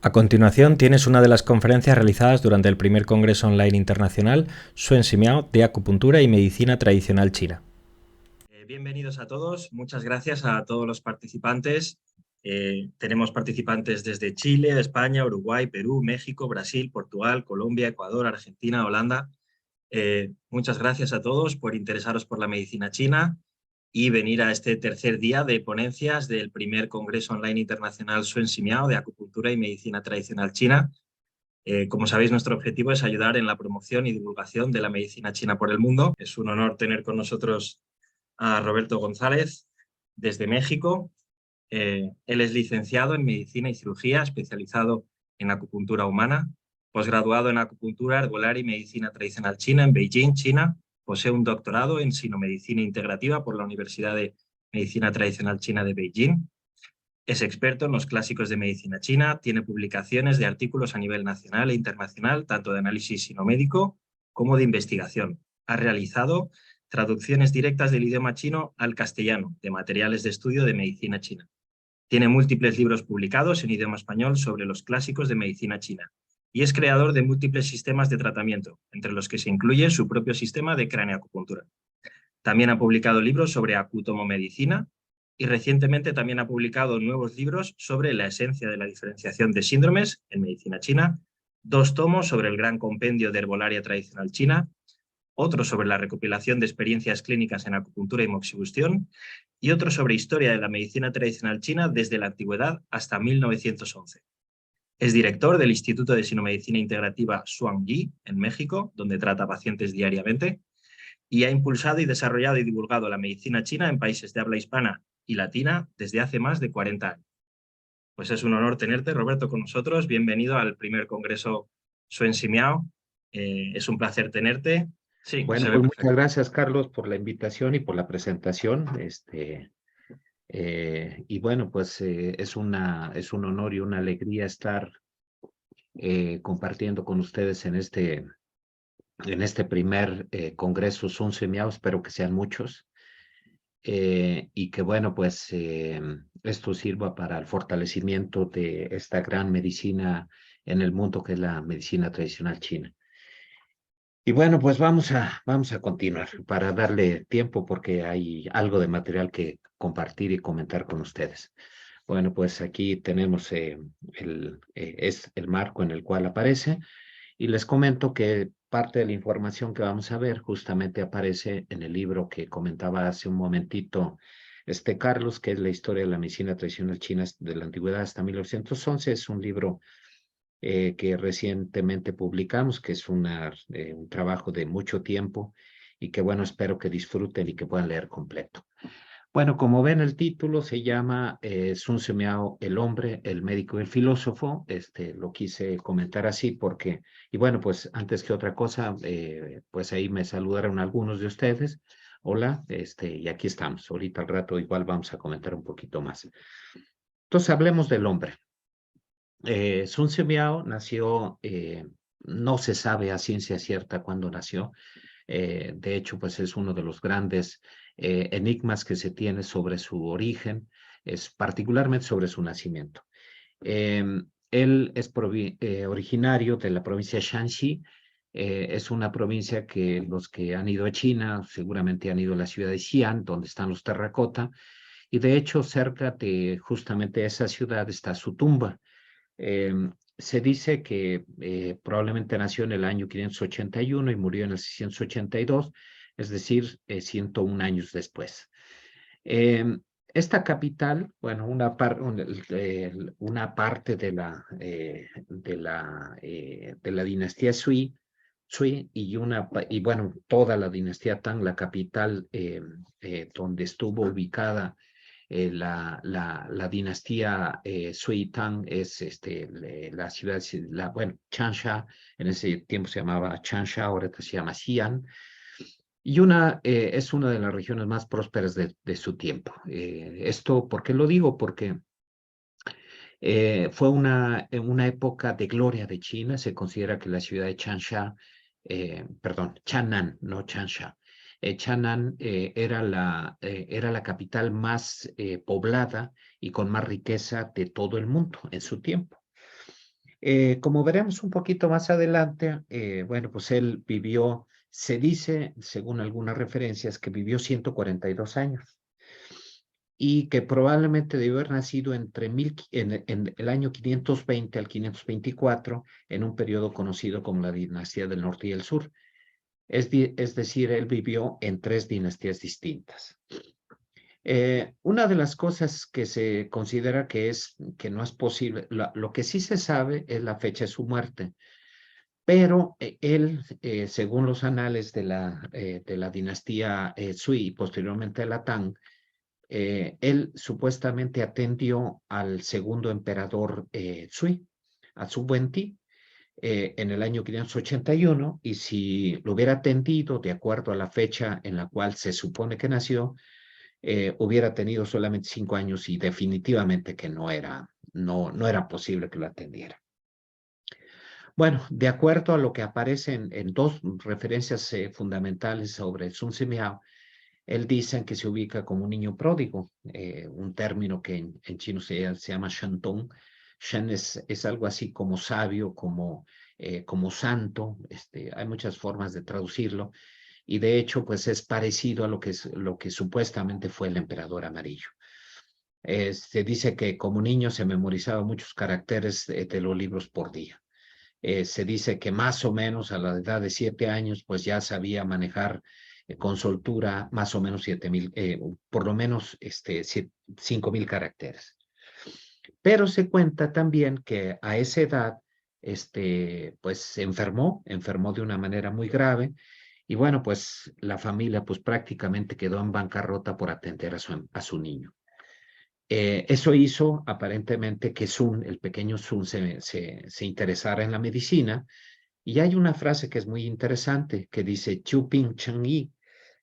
A continuación tienes una de las conferencias realizadas durante el primer Congreso Online Internacional Suen Simiao de Acupuntura y Medicina Tradicional China. Bienvenidos a todos, muchas gracias a todos los participantes. Tenemos participantes desde Chile, España, Uruguay, Perú, México, Brasil, Portugal, Colombia, Ecuador, Argentina, Holanda. Muchas gracias a todos por interesaros por la medicina china y venir a este tercer día de ponencias del primer Congreso Online Internacional Suen Simiao de Acupuntura y Medicina Tradicional China. Como sabéis, nuestro objetivo es ayudar en la promoción y divulgación de la medicina china por el mundo. Es un honor tener con nosotros a Roberto González desde México. Él es licenciado en Medicina y Cirugía, especializado en acupuntura humana, posgraduado en acupuntura herbolar y medicina tradicional china en Beijing, China. Posee un doctorado en sinomedicina integrativa por la Universidad de Medicina Tradicional China de Beijing. Es experto en los clásicos de medicina china, tiene publicaciones de artículos a nivel nacional e internacional, tanto de análisis sinomédico como de investigación. Ha realizado traducciones directas del idioma chino al castellano de materiales de estudio de medicina china. Tiene múltiples libros publicados en idioma español sobre los clásicos de medicina china y es creador de múltiples sistemas de tratamiento, entre los que se incluye su propio sistema de craneoacupuntura. También ha publicado libros sobre acutomomedicina y recientemente también ha publicado nuevos libros sobre la esencia de la diferenciación de síndromes en medicina china, 2 tomos sobre el gran compendio de herbolaria tradicional china, otro sobre la recopilación de experiencias clínicas en acupuntura y moxibustión y otro sobre historia de la medicina tradicional china desde la antigüedad hasta 1911. Es director del Instituto de Sinomedicina Integrativa Zhuangyi en México, donde trata pacientes diariamente, y ha impulsado y desarrollado y divulgado la medicina china en países de habla hispana y latina desde hace más de 40 años. Pues es un honor tenerte, Roberto, con nosotros. Bienvenido al primer Congreso Suen Simiao. Es un placer tenerte. Sí, se Bueno, ve pues muchas perfecto. gracias, Carlos, por la invitación y por la presentación. Y bueno, pues es un honor y una alegría estar compartiendo con ustedes en este primer Congreso Sun Miao. Espero que sean muchos y que bueno, pues esto sirva para el fortalecimiento de esta gran medicina en el mundo que es la medicina tradicional china. Y bueno, pues vamos a continuar para darle tiempo porque hay algo de material que compartir y comentar con ustedes. Bueno, pues aquí tenemos es el marco en el cual aparece y les comento que parte de la información que vamos a ver justamente aparece en el libro que comentaba hace un momentito Carlos, que es la historia de la medicina tradicional china de la antigüedad hasta 1911. Es un libro que recientemente publicamos, que es un trabajo de mucho tiempo y que, bueno, espero que disfruten y que puedan leer completo. Bueno, como ven, el título se llama Sun Miao, el hombre, el médico y el filósofo. Lo quise comentar así porque, y bueno, pues antes que otra cosa, pues ahí me saludaron algunos de ustedes. Hola, y aquí estamos. Ahorita al rato igual vamos a comentar un poquito más. Entonces, hablemos del hombre. Sun Miao nació, no se sabe a ciencia cierta cuándo nació. De hecho, pues es uno de los grandes enigmas que se tiene sobre su origen, es particularmente sobre su nacimiento. Él es originario de la provincia de Shanxi. Es una provincia que los que han ido a China seguramente han ido a la ciudad de Xi'an, donde están los terracota, y de hecho cerca de justamente esa ciudad está su tumba. Se dice que probablemente nació en el año 581 y murió en el 682, es decir, 101 años después. Esta capital, bueno, una parte de la dinastía Sui y bueno, toda la dinastía Tang, la capital donde estuvo ubicada la dinastía Sui Tang es la ciudad, bueno, Changsha, en ese tiempo se llamaba Changsha, ahora se llama Xi'an, y es una de las regiones más prósperas de su tiempo. Esto, ¿por qué lo digo? Porque fue una época de gloria de China. Se considera que la ciudad de Changsha, perdón, Chang'an, no Changsha. Chang'an era la capital más poblada y con más riqueza de todo el mundo en su tiempo. Como veremos un poquito más adelante, bueno, pues él vivió, se dice, según algunas referencias, que vivió 142 años y que probablemente debió haber nacido en el año 520 al 524, en un periodo conocido como la dinastía del norte y el sur. Es decir, él vivió en 3 dinastías distintas. Una de las cosas que se considera que no es posible, lo que sí se sabe es la fecha de su muerte, pero él, según los anales de la dinastía Sui y posteriormente la Tang, él supuestamente atendió al segundo emperador Sui, a Su Wenti, en el año 581, y si lo hubiera atendido de acuerdo a la fecha en la cual se supone que nació, hubiera tenido solamente 5 años y definitivamente que no era posible que lo atendiera. Bueno, de acuerdo a lo que aparece en 2 referencias fundamentales sobre Sun Simiao, él dice que se ubica como un niño pródigo, un término que en chino se llama Shantong. Shan es algo así como sabio, como santo. Hay muchas formas de traducirlo. Y de hecho, pues es parecido a lo que supuestamente fue el emperador amarillo. Se dice que como niño se memorizaba muchos caracteres de los libros por día. Se dice que más o menos a la edad de 7 años, pues ya sabía manejar con soltura más o menos 7,000, por lo menos 5,000 caracteres. Pero se cuenta también que a esa edad, pues se enfermó de una manera muy grave. Y bueno, pues la familia pues prácticamente quedó en bancarrota por atender a su niño. Eso hizo aparentemente que el pequeño Sun, se interesara en la medicina. Y hay una frase que es muy interesante que dice Chu Ping Cheng Yi,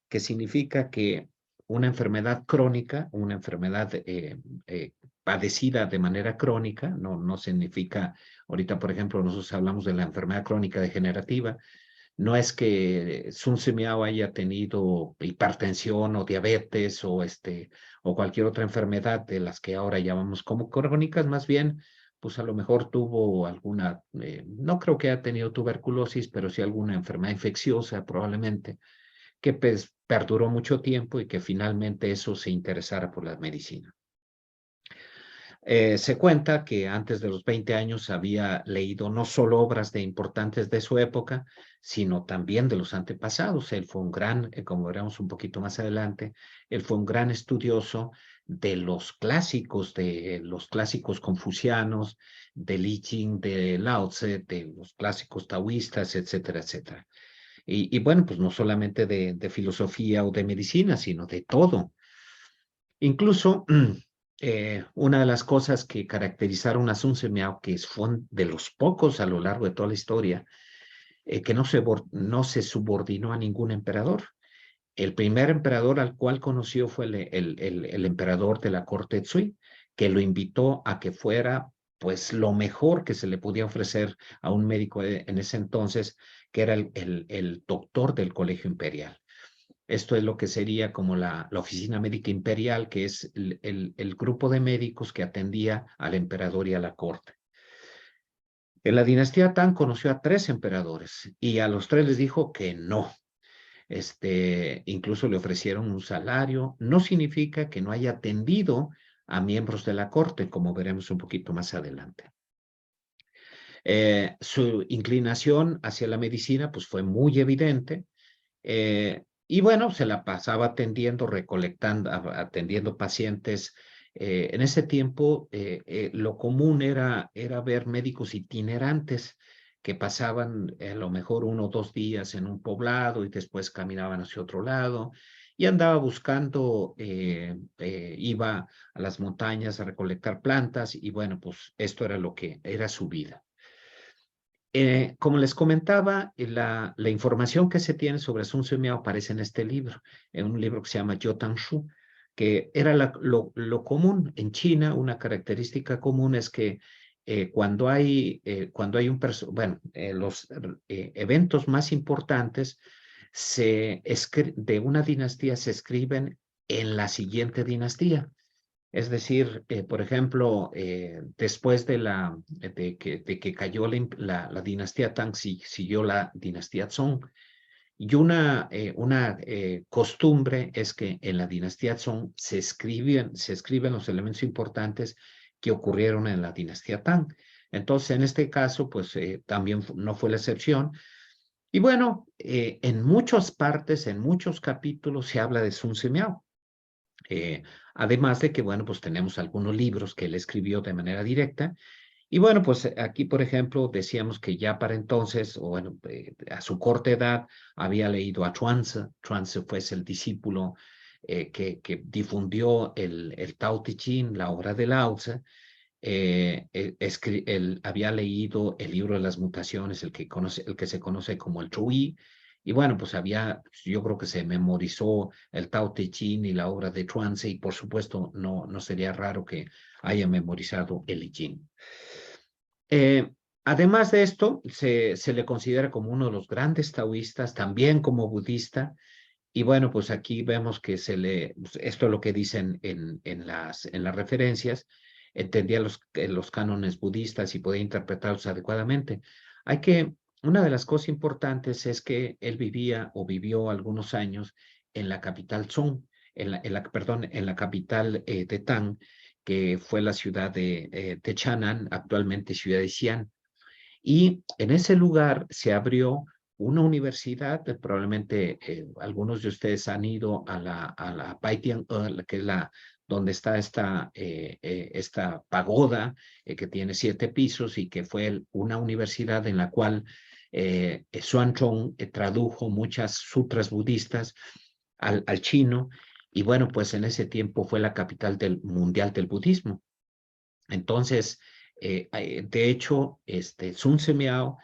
que significa que una enfermedad crónica, una enfermedad padecida de manera crónica, no significa, ahorita por ejemplo nosotros hablamos de la enfermedad crónica degenerativa, no es que Sun Simiao haya tenido hipertensión o diabetes o cualquier otra enfermedad de las que ahora llamamos como crónicas, más bien, pues a lo mejor tuvo alguna, no creo que haya tenido tuberculosis, pero sí alguna enfermedad infecciosa probablemente, que pues, perduró mucho tiempo y que finalmente eso se interesara por la medicina. Se cuenta que antes de los 20 años había leído no solo obras importantes de su época, sino también de los antepasados. Él fue un gran, como veremos un poquito más adelante, él fue un gran estudioso de los clásicos confucianos, de Li Jing, de Lao Tse, de los clásicos taoístas, etcétera, etcétera. Y bueno, pues no solamente de filosofía o de medicina, sino de todo. Incluso una de las cosas que caracterizaron a Sun Simiao, que fue de los pocos a lo largo de toda la historia, que no se subordinó a ningún emperador. El primer emperador al cual conoció fue el emperador de la corte Sui, que lo invitó a que fuera pues lo mejor que se le podía ofrecer a un médico en ese entonces, que era el doctor del colegio imperial. Esto es lo que sería como la oficina médica imperial, que es el grupo de médicos que atendía al emperador y a la corte. En la dinastía Tang conoció a 3 emperadores y a los 3 les dijo que no. Incluso le ofrecieron un salario. No significa que no haya atendido a miembros de la corte, como veremos un poquito más adelante. Su inclinación hacia la medicina pues fue muy evidente. Y bueno, se la pasaba atendiendo, atendiendo pacientes. En ese tiempo, lo común era ver médicos itinerantes que pasaban a lo mejor 1 o 2 días en un poblado y después caminaban hacia otro lado y andaba buscando, iba a las montañas a recolectar plantas y bueno, pues esto era lo que era su vida. Como les comentaba, la información que se tiene sobre Sun Simiao aparece en este libro, en un libro que se llama Yotan Shu, que era lo común en China. Una característica común es que cuando hay los eventos más importantes de una dinastía se escriben en la siguiente dinastía. Es decir, por ejemplo, después de que cayó la dinastía Tang, siguió la dinastía Song. Y una costumbre es que en la dinastía Song se escriben los elementos importantes que ocurrieron en la dinastía Tang. Entonces, en este caso, pues también no fue la excepción. Y bueno, en muchas partes, en muchos capítulos se habla de Sun Simiao. Además de que, bueno, pues tenemos algunos libros que él escribió de manera directa. Y bueno, pues aquí, por ejemplo, decíamos que ya para entonces, o bueno, a su corta edad, había leído a Chuanzi. Chuanzi fue el discípulo que difundió el Tao Te Ching, la obra de Lao Tse. Él había leído el libro de las mutaciones, el que se conoce como el Chui, y bueno, pues yo creo que se memorizó el Tao Te Ching y la obra de Chuanzi, y por supuesto no sería raro que haya memorizado el I Ching. Además de esto, se le considera como uno de los grandes taoístas, también como budista, y bueno, pues aquí vemos que pues esto es lo que dicen en las referencias, entendía los cánones budistas y podía interpretarlos adecuadamente. Una de las cosas importantes es que él vivía o vivió algunos años en la capital Song, perdón, en la capital de Tang, que fue la ciudad de Chang'an, actualmente ciudad de Xi'an. Y en ese lugar se abrió una universidad, probablemente algunos de ustedes han ido a la Baitian, que es donde está esta pagoda que tiene 7 pisos y que fue una universidad en la cual Xuanzong tradujo muchas sutras budistas al chino, y bueno, pues en ese tiempo fue la capital mundial del budismo. Entonces, de hecho, Sun Simiao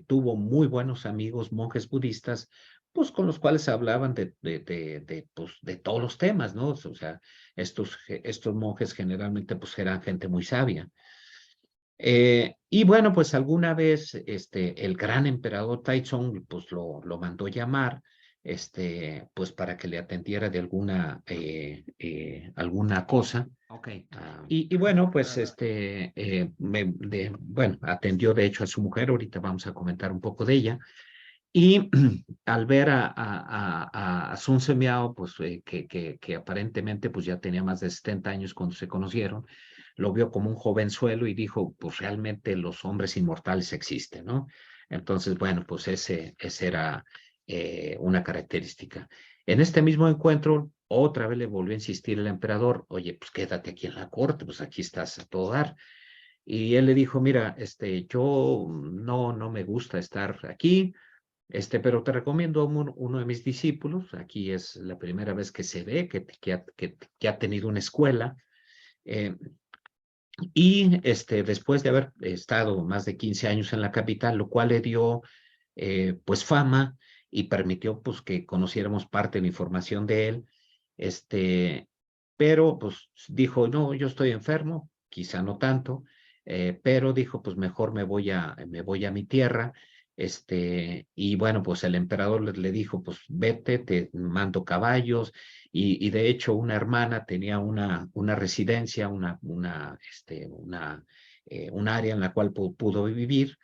tuvo muy buenos amigos monjes budistas, pues con los cuales hablaban pues, de todos los temas, ¿no? O sea, estos monjes generalmente pues eran gente muy sabia. Y bueno, pues alguna vez el gran emperador Taizong pues lo mandó llamar, pues para que le atendiera de alguna cosa. Ok. Y bueno, pues bueno, atendió de hecho a su mujer, ahorita vamos a comentar un poco de ella. Y al ver a Sun Semiao, pues que aparentemente pues ya tenía más de 70 años cuando se conocieron, lo vio como un jovenzuelo y dijo, pues realmente los hombres inmortales existen, ¿no? Entonces, bueno, pues ese era una característica. En este mismo encuentro, otra vez le volvió a insistir el emperador, oye, pues quédate aquí en la corte, pues aquí estás a todo dar. Y él le dijo, mira, yo no me gusta estar aquí, pero te recomiendo a uno de mis discípulos. Aquí es la primera vez que se ve que ha tenido una escuela. eh, y después de haber estado más de 15 años en la capital, lo cual le dio pues fama y permitió pues que conociéramos parte de la información de él, pero pues dijo, no, yo estoy enfermo, quizá no tanto, pero dijo, pues mejor me voy a mi tierra. Y bueno, pues el emperador le dijo, pues vete, te mando caballos, y de hecho una hermana tenía una residencia, un área en la cual pudo vivir,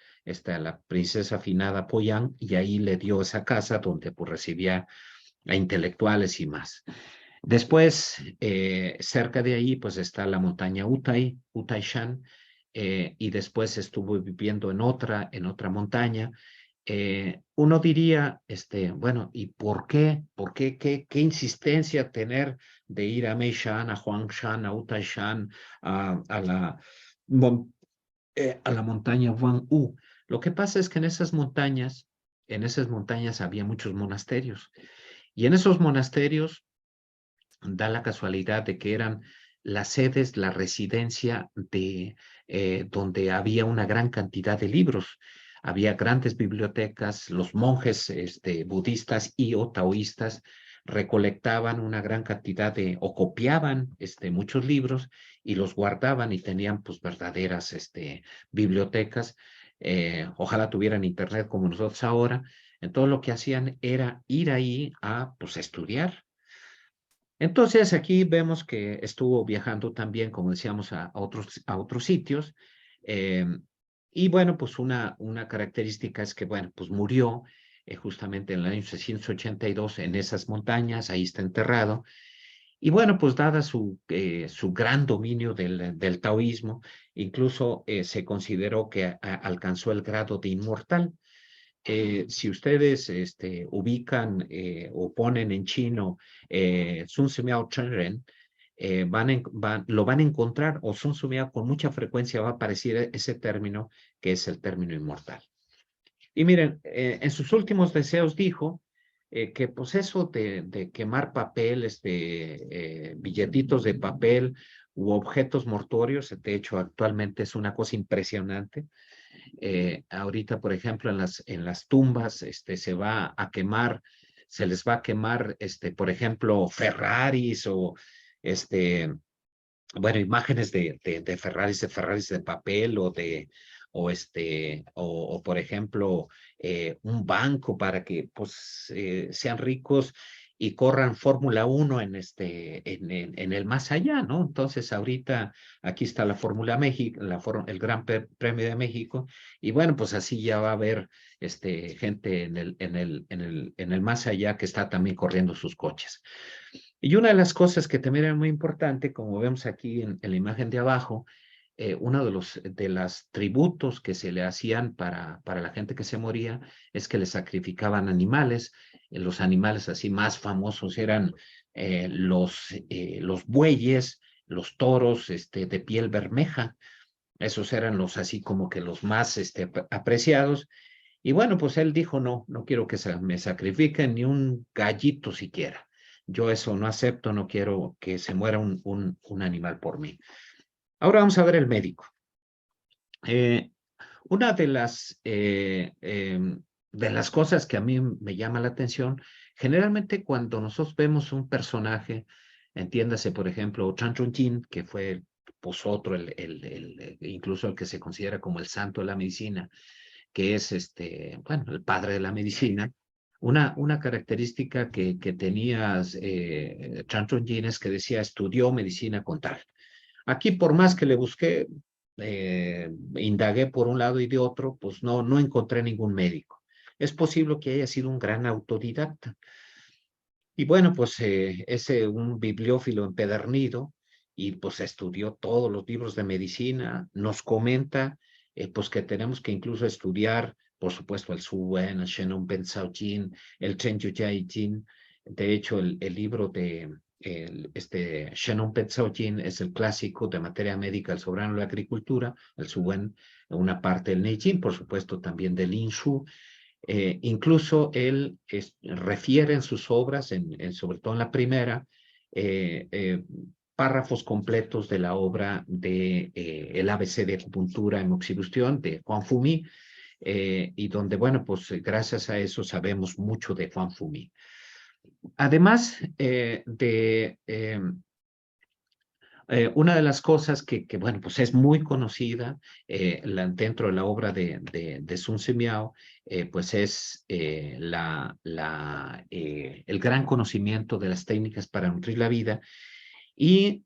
la princesa finada Poyang, y ahí le dio esa casa donde pues recibía a intelectuales y más. Después, cerca de ahí, pues está la montaña Utaishan, y después estuvo viviendo en otra montaña. Uno diría, bueno, ¿y por qué? ¿Por qué? ¿Qué insistencia tener de ir a Meishan, a Huangshan, a Utaishan, a la montaña Huanghu? Lo que pasa es que en esas montañas había muchos monasterios, y en esos monasterios da la casualidad de que eran las sedes, la residencia donde había una gran cantidad de libros. Había grandes bibliotecas, los monjes budistas y o taoístas recolectaban una gran cantidad o copiaban muchos libros y los guardaban, y tenían pues verdaderas bibliotecas. Ojalá tuvieran internet como nosotros ahora. Entonces lo que hacían era ir ahí a pues estudiar. Entonces aquí vemos que estuvo viajando también, como decíamos, a otros sitios. eh, y bueno, pues una característica es que, bueno, pues murió justamente en el año 682 en esas montañas, ahí está enterrado. Y bueno, pues dada su gran dominio del taoísmo, incluso se consideró que alcanzó el grado de inmortal. Si ustedes ubican o ponen en chino Sun Simiao Chenren, lo van a encontrar, o Sun Simiao con mucha frecuencia va a aparecer ese término, que es el término inmortal. Y miren, en sus últimos deseos dijo que pues eso de quemar papel, billetitos de papel u objetos mortuorios, de hecho actualmente es una cosa impresionante. Ahorita, por ejemplo, en las tumbas se va a quemar, se les va a quemar, por ejemplo, Ferraris o bueno, imágenes de Ferraris de papel o por ejemplo, un banco para que pues sean ricos y corran Fórmula 1 en el más allá, ¿no? Entonces, ahorita aquí está la Fórmula México, el Gran Premio de México, y bueno, pues así ya va a haber gente en el más allá que está también corriendo sus coches. Y una de las cosas que también era muy importante, como vemos aquí en la imagen de abajo, uno de los tributos que se le hacían para la gente que se moría es que le sacrificaban animales. Los animales así más famosos eran los bueyes, los toros de piel bermeja. Esos eran los así como que los más apreciados. Y bueno, pues él dijo, no, no quiero que me sacrifiquen ni un gallito siquiera. Yo eso no acepto, no quiero que se muera un animal por mí. Ahora vamos a ver el médico. Eh, una de las cosas que a mí me llama la atención, generalmente cuando nosotros vemos un personaje, entiéndase, por ejemplo, Chan Chun Jin, que fue pues otro, incluso el que se considera como el santo de la medicina, que es bueno, el padre de la medicina. Una característica que tenía Chan Chun Jin es que decía, estudió medicina con tal. Aquí, por más que le busqué, indagué por un lado y de otro, pues no encontré ningún médico. Es posible que haya sido un gran autodidacta. Y bueno, pues es un bibliófilo empedernido y pues estudió todos los libros de medicina. Nos comenta pues que tenemos que incluso estudiar, por supuesto, el Su Wen, el Shenong Pensao Jin, el Chen Yu Jai Jin. De hecho, el libro de Shenong Pensao Jin es el clásico de materia médica, el soberano de la agricultura, el Su Wen, una parte del Neijin, por supuesto, también del Lin Shu. Incluso él refiere en sus obras, sobre todo en la primera, párrafos completos de la obra de El ABC de acupuntura en moxibustión de Juan Fumi, y donde, bueno, pues gracias a eso sabemos mucho de Juan Fumi. Además una de las cosas bueno, pues es muy conocida dentro de la obra de Sun Simiao, pues es el gran conocimiento de las técnicas para nutrir la vida y,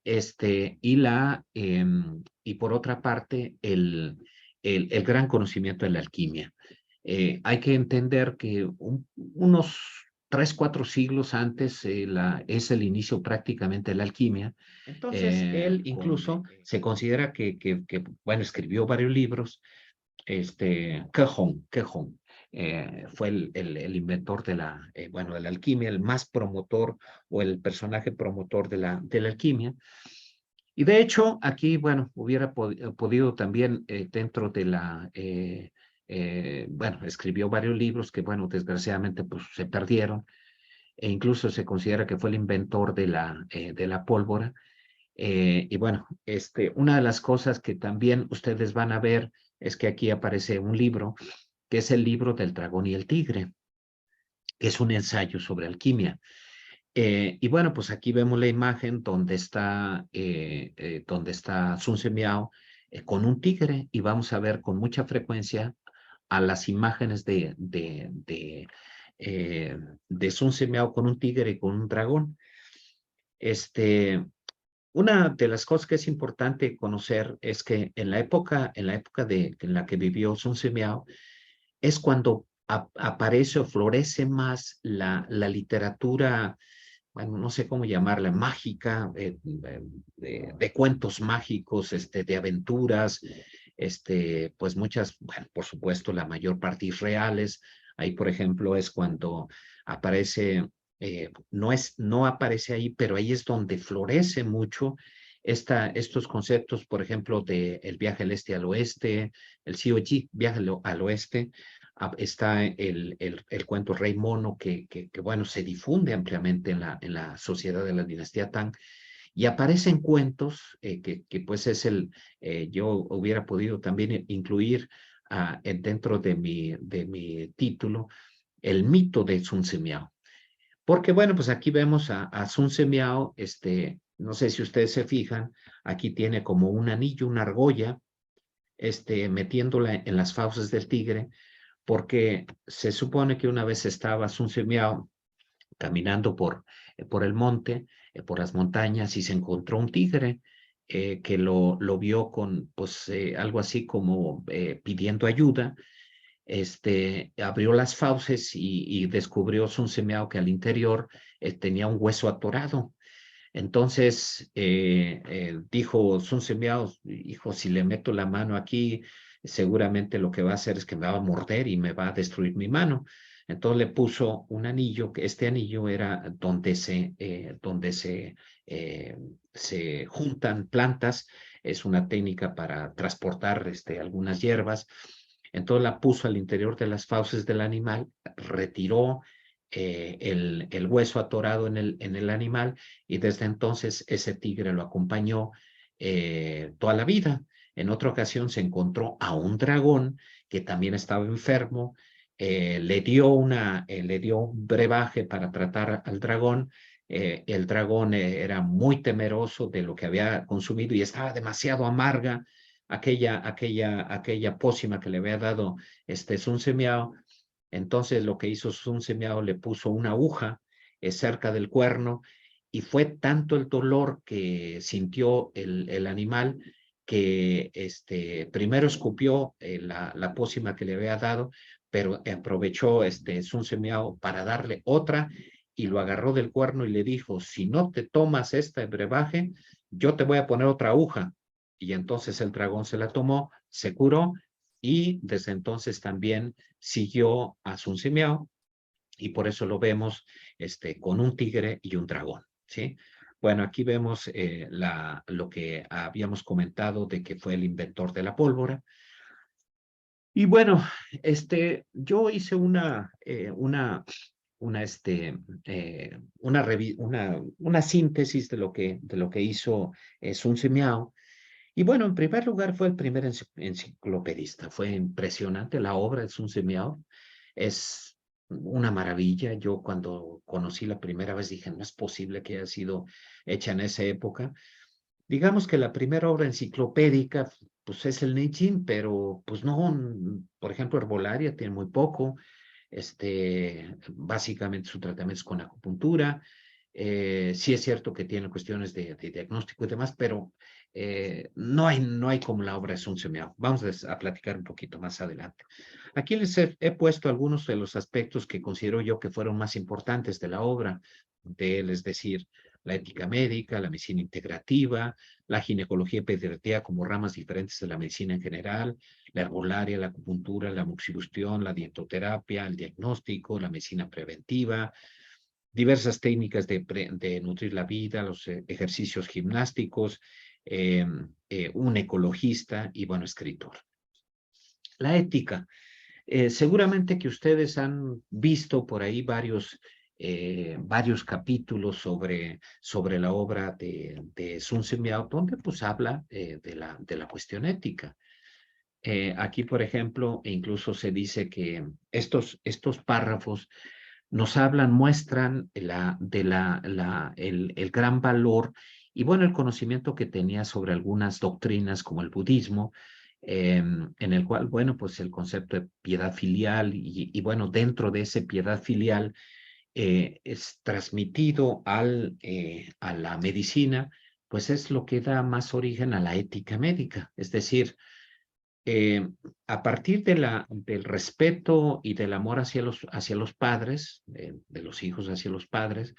y por otra parte, el gran conocimiento de la alquimia. Hay que entender que unos 3, 4 siglos antes es el inicio prácticamente de la alquimia. Entonces, él incluso se considera bueno, escribió varios libros. Kehong fue el inventor bueno, de la alquimia, el más promotor o el personaje promotor de la alquimia. Y de hecho, aquí, bueno, hubiera podido también dentro de bueno, escribió varios libros que, bueno, desgraciadamente, pues se perdieron, e incluso se considera que fue el inventor de la pólvora. Y bueno, una de las cosas que también ustedes van a ver es que aquí aparece un libro, que es el libro del dragón y el tigre, que es un ensayo sobre alquimia. Y bueno, pues aquí vemos la imagen donde está Sun Simiao con un tigre, y vamos a ver con mucha frecuencia a las imágenes de Sun Simiao con un tigre y con un dragón. Una de las cosas que es importante conocer es que en la época en la que vivió Sun Miao, es cuando aparece o florece más la literatura, bueno, no sé cómo llamarla, mágica, de cuentos mágicos, de aventuras, pues muchas, bueno, por supuesto, la mayor parte irreales. Ahí, por ejemplo, es cuando aparece, no aparece ahí, pero ahí es donde florece mucho estos conceptos, por ejemplo, de el viaje al este al oeste, el COG, viaje al oeste. Está el cuento Rey Mono, que, bueno, se difunde ampliamente en la sociedad de la dinastía Tang, y aparecen cuentos que pues es yo hubiera podido también incluir dentro de mi título, el mito de Sun Miao. Porque bueno, pues aquí vemos a Sun Miao, no sé si ustedes se fijan, aquí tiene como un anillo, una argolla, metiéndola en las fauces del tigre, porque se supone que una vez estaba Sun Miao caminando por el monte, por las montañas, y se encontró un tigre que lo vio con, pues, algo así como pidiendo ayuda. Abrió las fauces y descubrió Sun Miao que al interior tenía un hueso atorado. Entonces dijo Sun Miao, hijo, si le meto la mano aquí, seguramente lo que va a hacer es que me va a morder y me va a destruir mi mano. Entonces le puso un anillo, que este anillo era donde se juntan plantas, es una técnica para transportar algunas hierbas. Entonces la puso al interior de las fauces del animal, retiró el hueso atorado en el animal, y desde entonces ese tigre lo acompañó toda la vida. En otra ocasión se encontró a un dragón que también estaba enfermo, le dio un brebaje para tratar al dragón. El dragón era muy temeroso de lo que había consumido y estaba demasiado amarga aquella pócima que le había dado Sun Miao. Entonces lo que hizo Sun Miao, le puso una aguja cerca del cuerno, y fue tanto el dolor que sintió el animal que primero escupió la pócima que le había dado, pero aprovechó Sun Miao para darle otra, y lo agarró del cuerno y le dijo: si no te tomas este brebaje, yo te voy a poner otra aguja. Y entonces el dragón se la tomó, se curó, y desde entonces también siguió a Sun Miao, y por eso lo vemos con un tigre y un dragón, ¿sí? Bueno, aquí vemos lo que habíamos comentado de que fue el inventor de la pólvora. Y bueno, yo hice una síntesis de lo que hizo Sun Miao. Y bueno, en primer lugar fue el primer enciclopedista. Fue impresionante la obra de Sun Miao. Es una maravilla. Yo cuando conocí la primera vez dije, no es posible que haya sido hecha en esa época. Digamos que la primera obra enciclopédica pues es el Neijin, pero pues no, por ejemplo, herbolaria tiene muy poco. Básicamente su tratamiento es con acupuntura. Sí es cierto que tiene cuestiones de diagnóstico y demás, pero no hay como la obra de Sun Miao. Vamos a platicar un poquito más adelante. Aquí les he puesto algunos de los aspectos que considero yo que fueron más importantes de la obra de él, es decir, la ética médica, la medicina integrativa, la ginecología y pediatría como ramas diferentes de la medicina en general, la herbolaria, la acupuntura, la moxibustión, la dietoterapia, el diagnóstico, la medicina preventiva, diversas técnicas de nutrir la vida, los ejercicios gimnásticos, un ecologista y, bueno, escritor. La ética. Seguramente que ustedes han visto por ahí varios capítulos sobre la obra de Sun Miao, donde pues habla de la cuestión ética. Aquí, por ejemplo, incluso se dice que estos párrafos nos muestran el gran valor y, bueno, el conocimiento que tenía sobre algunas doctrinas como el budismo, en el cual, bueno, pues el concepto de piedad filial y bueno, dentro de ese piedad filial, es transmitido a la medicina, pues es lo que da más origen a la ética médica. Es decir, a partir del respeto y del amor hacia los padres, de los hijos hacia los padres,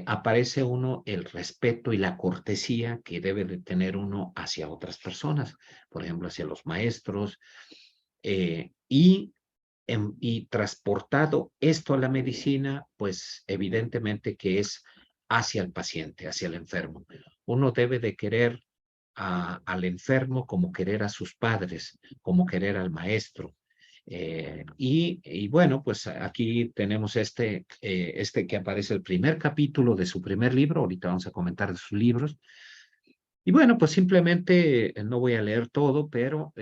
aparece uno el respeto y la cortesía que debe de tener uno hacia otras personas, por ejemplo, hacia los maestros, y transportado esto a la medicina, pues evidentemente que es hacia el paciente, hacia el enfermo. Uno debe de querer al enfermo como querer a sus padres, como querer al maestro. Y bueno, pues aquí tenemos este que aparece el primer capítulo de su primer libro. Ahorita vamos a comentar de sus libros. Y bueno, pues simplemente no voy a leer todo, pero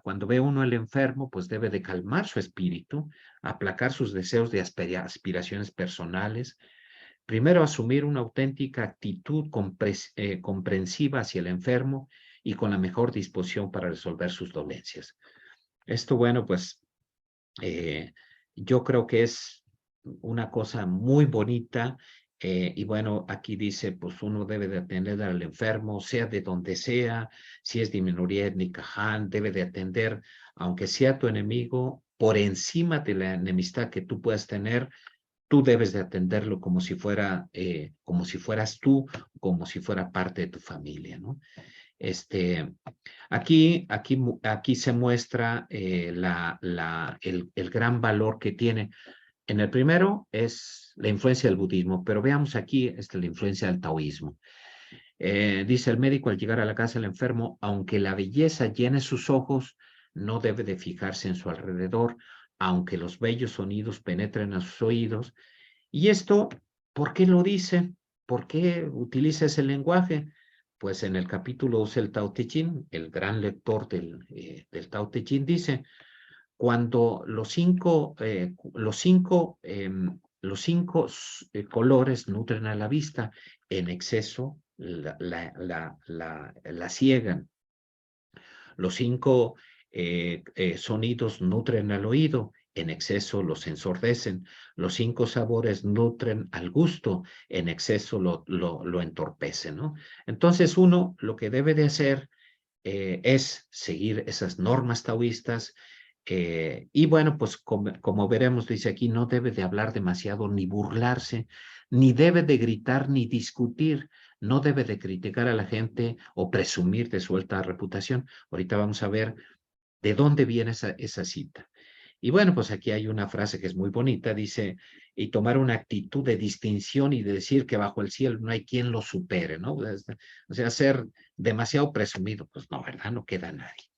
cuando ve uno al enfermo, pues debe de calmar su espíritu, aplacar sus deseos de aspiraciones personales. Primero, asumir una auténtica actitud comprensiva hacia el enfermo y con la mejor disposición para resolver sus dolencias. Esto, bueno, pues yo creo que es una cosa muy bonita. Y bueno, aquí dice, pues uno debe de atender al enfermo, sea de donde sea, si es de minoría étnica Han, debe de atender, aunque sea tu enemigo, por encima de la enemistad que tú puedas tener, tú debes de atenderlo como si fueras tú, como si fuera parte de tu familia, ¿no? Aquí se muestra el gran valor que tiene. En el primero es la influencia del budismo, pero veamos aquí la influencia del taoísmo. Dice el médico al llegar a la casa del enfermo, aunque la belleza llene sus ojos, no debe de fijarse en su alrededor, aunque los bellos sonidos penetren a sus oídos. Y esto, ¿por qué lo dice? ¿Por qué utiliza ese lenguaje? Pues en el capítulo 12 del Tao Te Ching, el gran lector del Tao Te Ching dice, cuando los cinco colores nutren a la vista, en exceso la ciegan. Los cinco sonidos nutren al oído, en exceso los ensordecen. Los cinco sabores nutren al gusto, en exceso lo entorpecen, ¿no? Entonces uno lo que debe de hacer es seguir esas normas taoístas. Y bueno, pues como veremos, dice aquí, no debe de hablar demasiado ni burlarse, ni debe de gritar ni discutir, no debe de criticar a la gente o presumir de su alta reputación. Ahorita vamos a ver de dónde viene esa cita. Y bueno, pues aquí hay una frase que es muy bonita, dice, y tomar una actitud de distinción y de decir que bajo el cielo no hay quien lo supere, ¿no? O sea, ser demasiado presumido, pues no, ¿verdad? No queda nadie.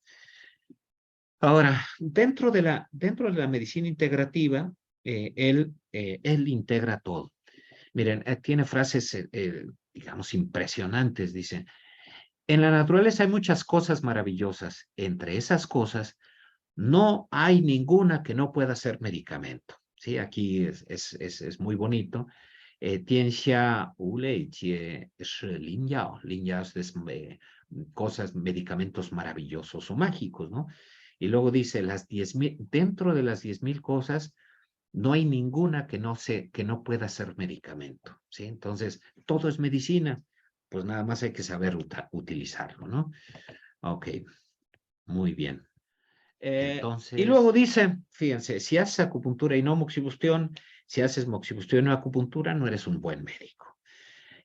Ahora, dentro de la medicina integrativa, él integra todo. Miren, tiene frases, digamos, impresionantes, dice, en la naturaleza hay muchas cosas maravillosas, entre esas cosas, no hay ninguna que no pueda ser medicamento. ¿Sí? Aquí es muy bonito. Tianxia Ule es Lin Yao. Lin Yao es cosas, medicamentos maravillosos o mágicos, ¿no? Y luego dice, dentro de las 10,000 cosas, no hay ninguna que no pueda ser medicamento. ¿Sí? Entonces, todo es medicina. Pues nada más hay que saber utilizarlo, ¿no? Ok, muy bien. Y luego dice, fíjense, si haces acupuntura y no moxibustión, si haces moxibustión y no acupuntura, no eres un buen médico.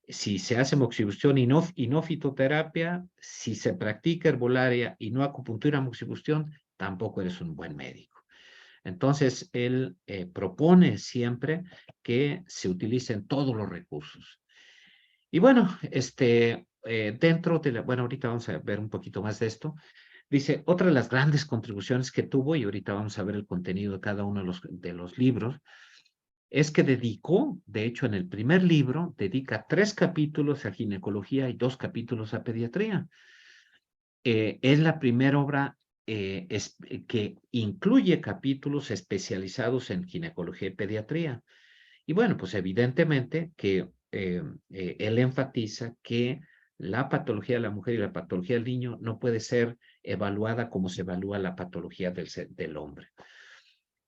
Si se hace moxibustión y no fitoterapia, si se practica herbolaria y no acupuntura, moxibustión, tampoco eres un buen médico. Entonces, él propone siempre que se utilicen todos los recursos. Y bueno, dentro de bueno, ahorita vamos a ver un poquito más de esto. Dice, otra de las grandes contribuciones que tuvo, y ahorita vamos a ver el contenido de cada uno de los libros, es que dedicó, de hecho, en el primer libro, dedica 3 capítulos a ginecología y 2 capítulos a pediatría. Es la primera obra que incluye capítulos especializados en ginecología y pediatría. Y bueno, pues evidentemente que él enfatiza que la patología de la mujer y la patología del niño no puede ser evaluada como se evalúa la patología del hombre.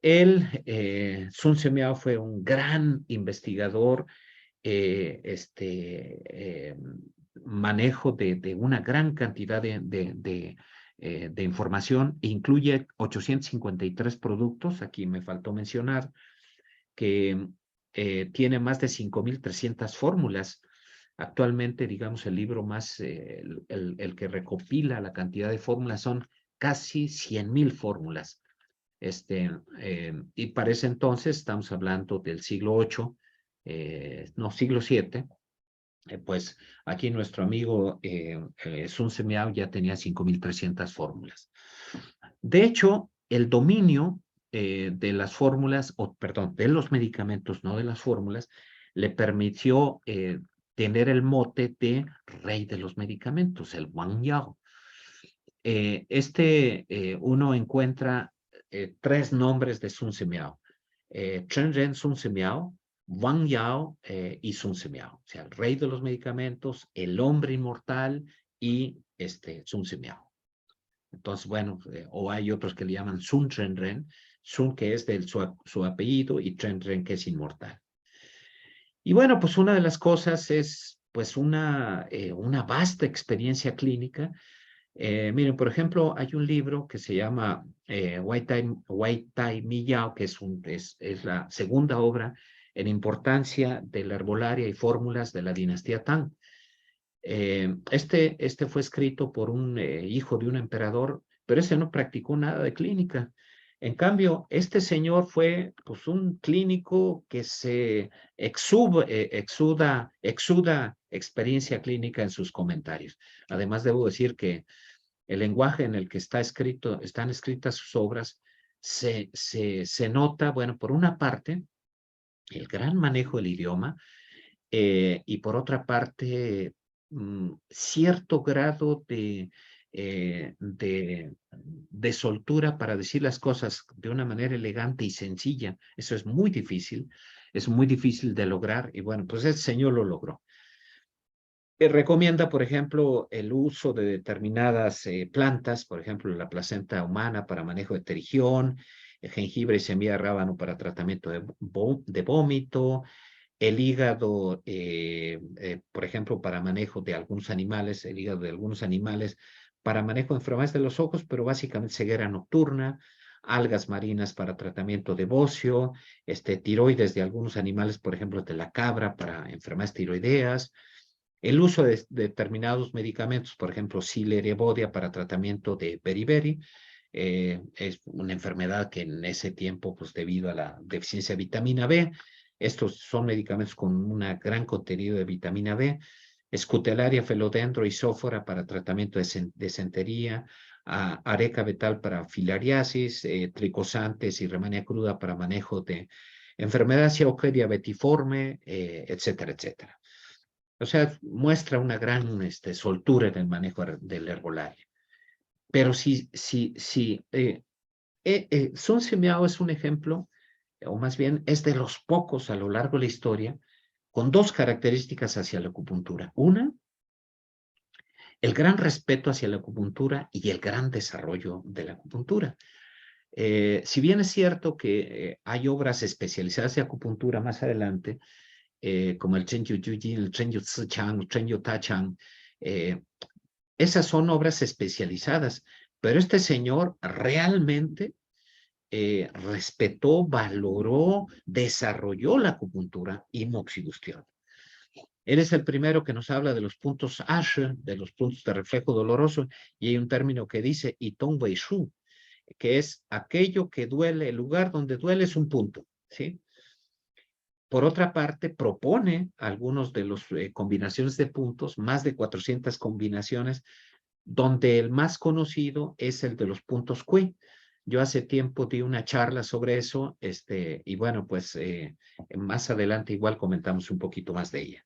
Sun Semiao fue un gran investigador, manejo de una gran cantidad de información, incluye 853 productos. Aquí me faltó mencionar que tiene más de 5.300 fórmulas. Actualmente, digamos, el libro más, el que recopila la cantidad de fórmulas son casi 100.000 fórmulas. Y para ese entonces, estamos hablando del siglo VIII, no, siglo VII, pues aquí nuestro amigo Sun Semiao ya tenía 5.300 fórmulas. De hecho, el dominio de las fórmulas, o perdón, de los medicamentos, no de las fórmulas, le permitió tener el mote de rey de los medicamentos, el Wang Yao. Uno encuentra 3 nombres de Sun Semiao. Chen Ren Sun Semiao, Wang Yao y Sun Semiao. O sea, el rey de los medicamentos, el hombre inmortal y Sun Semiao. Entonces, bueno, o hay otros que le llaman Sun Chen Ren, Sun que es de su apellido y Chen Ren que es inmortal. Y bueno, pues una de las cosas es pues una vasta experiencia clínica. Miren, por ejemplo, hay un libro que se llama Wai Tai Mi Yao, que es la segunda obra en importancia de la herbolaria y fórmulas de la dinastía Tang. Este fue escrito por un hijo de un emperador, pero ese no practicó nada de clínica. En cambio, este señor fue pues, un clínico que se exuda experiencia clínica en sus comentarios. Además, debo decir que el lenguaje en el que están escritas sus obras se nota, bueno, por una parte, el gran manejo del idioma y por otra parte, cierto grado de soltura para decir las cosas de una manera elegante y sencilla. Eso es muy difícil de lograr y bueno, pues este señor lo logró. Recomienda, por ejemplo, el uso de determinadas plantas, por ejemplo, la placenta humana para manejo de terigión, el jengibre y semilla de rábano para tratamiento de vómito, el hígado, por ejemplo, para manejo de algunos animales, el hígado de algunos animales para manejo de enfermedades de los ojos, pero básicamente ceguera nocturna, algas marinas para tratamiento de bocio, tiroides de algunos animales, por ejemplo, de la cabra para enfermedades tiroideas, el uso de determinados medicamentos, por ejemplo, Silerevodia para tratamiento de beriberi, es una enfermedad que en ese tiempo, pues debido a la deficiencia de vitamina B, estos son medicamentos con un gran contenido de vitamina B, Escutelaria, felodendro y sófora para tratamiento de desentería, areca betal para filariasis, tricosantes y remania cruda para manejo de enfermedad diabetiforme, etcétera, etcétera. O sea, muestra una gran soltura en el manejo del herbolario. Pero Sun Semiao es un ejemplo, o más bien es de los pocos a lo largo de la historia, con 2 características hacia la acupuntura. Una, el gran respeto hacia la acupuntura y el gran desarrollo de la acupuntura. Si bien es cierto que hay obras especializadas de acupuntura más adelante, como el Chen Yu Jin, el Chen Yu Tzu Chang, el Chen Yu Ta Chang, esas son obras especializadas, pero este señor realmente respetó, valoró, desarrolló la acupuntura y moxibustión. Él es el primero que nos habla de los puntos Ash, de los puntos de reflejo doloroso, y hay un término que dice Itong Wei Shu, que es aquello que duele, el lugar donde duele es un punto, ¿sí? Por otra parte, propone algunos de las combinaciones de puntos, más de 400 combinaciones, donde el más conocido es el de los puntos Cui. Yo hace tiempo di una charla sobre eso, y bueno, pues más adelante igual comentamos un poquito más de ella.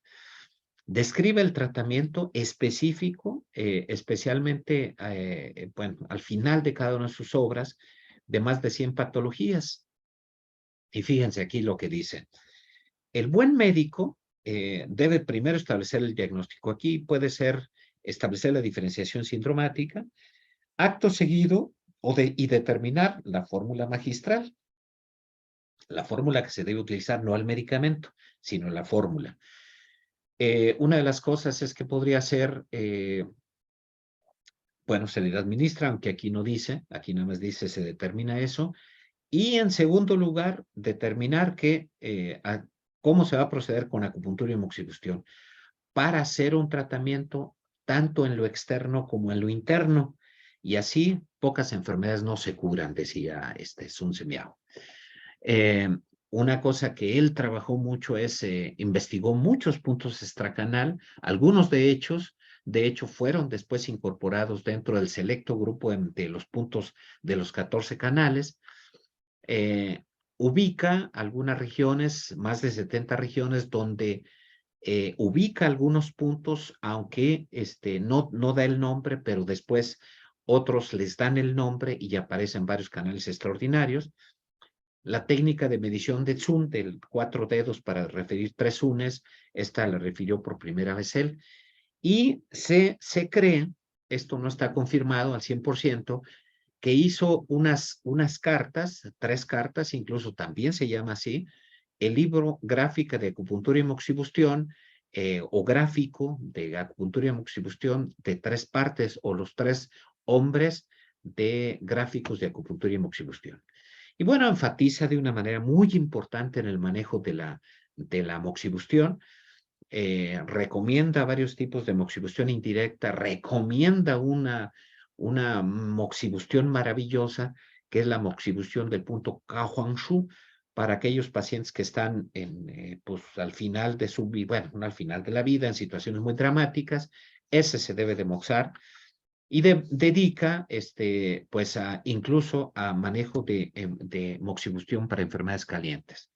Describe el tratamiento específico, especialmente, bueno, al final de cada una de sus obras, de más de 100 patologías. Y fíjense aquí lo que dice. El buen médico debe primero establecer el diagnóstico. Aquí puede ser establecer la diferenciación sindromática, acto seguido y determinar la fórmula magistral. La fórmula que se debe utilizar, no el medicamento, sino la fórmula. Una de las cosas es que podría ser, bueno, se le administra, aunque aquí no dice, aquí nada más dice se determina eso. Y en segundo lugar, determinar cómo se va a proceder con acupuntura y moxibustión para hacer un tratamiento tanto en lo externo como en lo interno. Y así pocas enfermedades no se curan, decía Sun Miao. Una cosa que él trabajó mucho es, investigó muchos puntos extracanal, algunos de hecho fueron después incorporados dentro del selecto grupo de los puntos de los 14 canales. Ubica algunas regiones, más de 70 regiones, donde ubica algunos puntos, aunque no da el nombre, pero después otros les dan el nombre y aparecen varios canales extraordinarios. La técnica de medición de Sun, de 4 dedos para referir 3 Sunes, esta la refirió por primera vez él, y se cree, esto no está confirmado al 100%, que hizo unas cartas, 3 cartas, incluso también se llama así, el libro Gráfica de Acupuntura y Moxibustión, o Gráfico de Acupuntura y Moxibustión, de 3 partes, o los 3 hombres de gráficos de acupuntura y moxibustión. Y bueno, enfatiza de una manera muy importante en el manejo de la moxibustión. Recomienda varios tipos de moxibustión indirecta, recomienda una moxibustión maravillosa, que es la moxibustión del punto Kahuangshu, para aquellos pacientes que están pues, al final de su vida, bueno, no al final de la vida, en situaciones muy dramáticas. Ese se debe de moxar. Y dedica pues incluso a manejo de moxibustión para enfermedades calientes.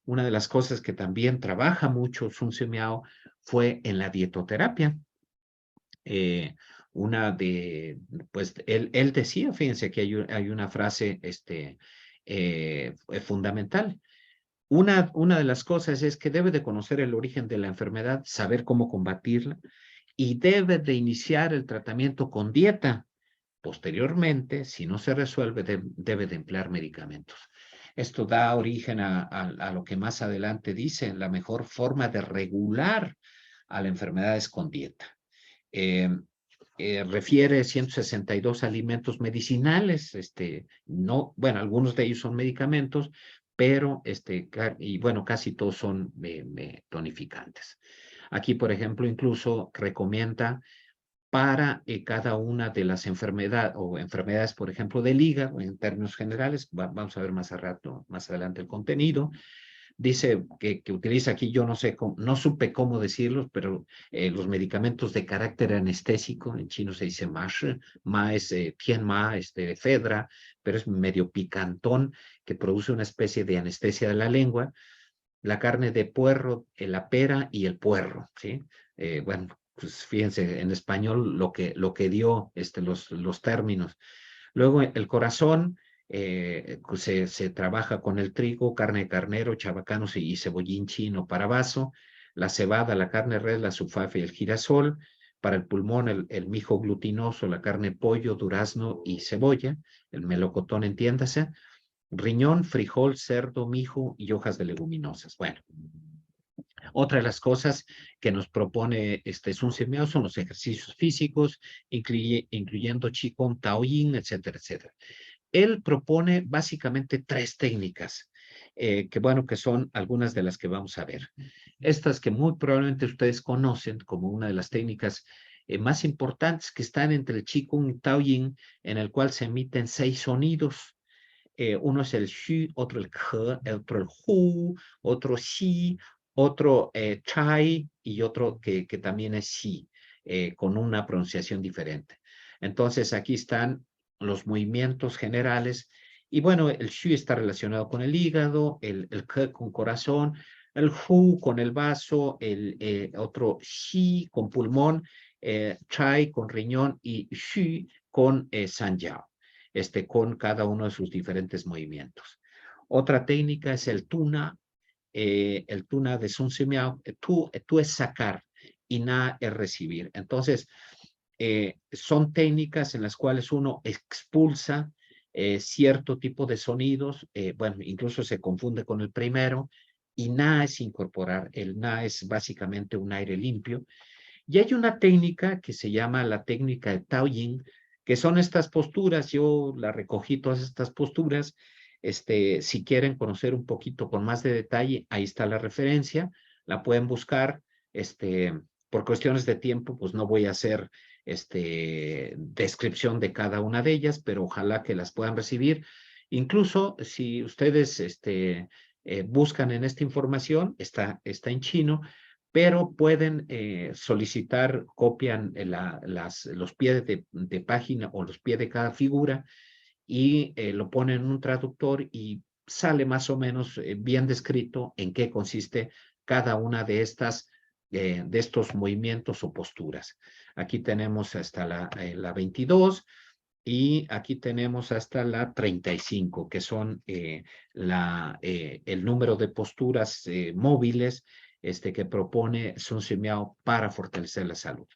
Una de las cosas que también trabaja mucho Sun Miao fue en la dietoterapia. Pues él decía, fíjense que hay una frase fundamental. Una de las cosas es que debe de conocer el origen de la enfermedad, saber cómo combatirla, y debe de iniciar el tratamiento con dieta. Posteriormente, si no se resuelve, debe de emplear medicamentos. Esto da origen a lo que más adelante dice, la mejor forma de regular a la enfermedad es con dieta. Refiere 162 alimentos medicinales, no, bueno, algunos de ellos son medicamentos, pero y bueno, casi todos son tonificantes. Aquí, por ejemplo, incluso recomienda para cada una de las enfermedades, por ejemplo, del hígado, en términos generales, vamos a ver más adelante el contenido. Dice que utiliza aquí, yo no sé, no supe cómo decirlos, pero los medicamentos de carácter anestésico, en chino se dice ma es tien ma, fedra, pero es medio picantón, que produce una especie de anestesia de la lengua. La carne de puerro, la pera y el puerro, ¿sí? Bueno, pues fíjense, en español lo que dio los términos. Luego el corazón, pues se trabaja con el trigo, carne de carnero, chabacanos y cebollín chino para vaso. La cebada, la carne de res, la sulfafa y el girasol. Para el pulmón, el mijo glutinoso, la carne de pollo, durazno y cebolla. El melocotón, entiéndase. Riñón, frijol, cerdo, mijo y hojas de leguminosas. Bueno, otra de las cosas que nos propone Sun Miao son los ejercicios físicos, incluyendo Qigong, Taoyin, etcétera, etcétera. Él propone básicamente 3 técnicas, que son algunas de las que vamos a ver. Estas que muy probablemente ustedes conocen como una de las técnicas más importantes, que están entre el Qigong y Taoyin, en el cual se emiten 6 sonidos. Uno es el Xu, otro el Ke, otro el Hu, otro Xi, otro Chai y otro que también es Xi, con una pronunciación diferente. Entonces aquí están los movimientos generales. Y bueno, el Xu está relacionado con el hígado, el Ke con corazón, el Hu con el vaso, el otro Xi con pulmón, Chai con riñón y Xu con Sanyao. Con cada uno de sus diferentes movimientos. Otra técnica es el tuna de Sun Miao. Tú es sacar y na es recibir. Entonces, son técnicas en las cuales uno expulsa cierto tipo de sonidos, bueno, incluso se confunde con el primero, y Na es incorporar. El Na es básicamente un aire limpio. Y hay una técnica que se llama la técnica de Taoyin, que son estas posturas. Yo la recogí todas estas posturas. Si quieren conocer un poquito con más de detalle, ahí está la referencia, la pueden buscar. Por cuestiones de tiempo, pues no voy a hacer descripción de cada una de ellas, pero ojalá que las puedan recibir. Incluso si ustedes buscan en esta información, está en chino, pero pueden solicitar, copian los pies de página o los pies de cada figura y lo ponen en un traductor y sale más o menos bien descrito en qué consiste cada una de estos movimientos o posturas. Aquí tenemos hasta la 22 y aquí tenemos hasta la 35, que son el número de posturas móviles que propone Sun Simiao Miao para fortalecer la salud.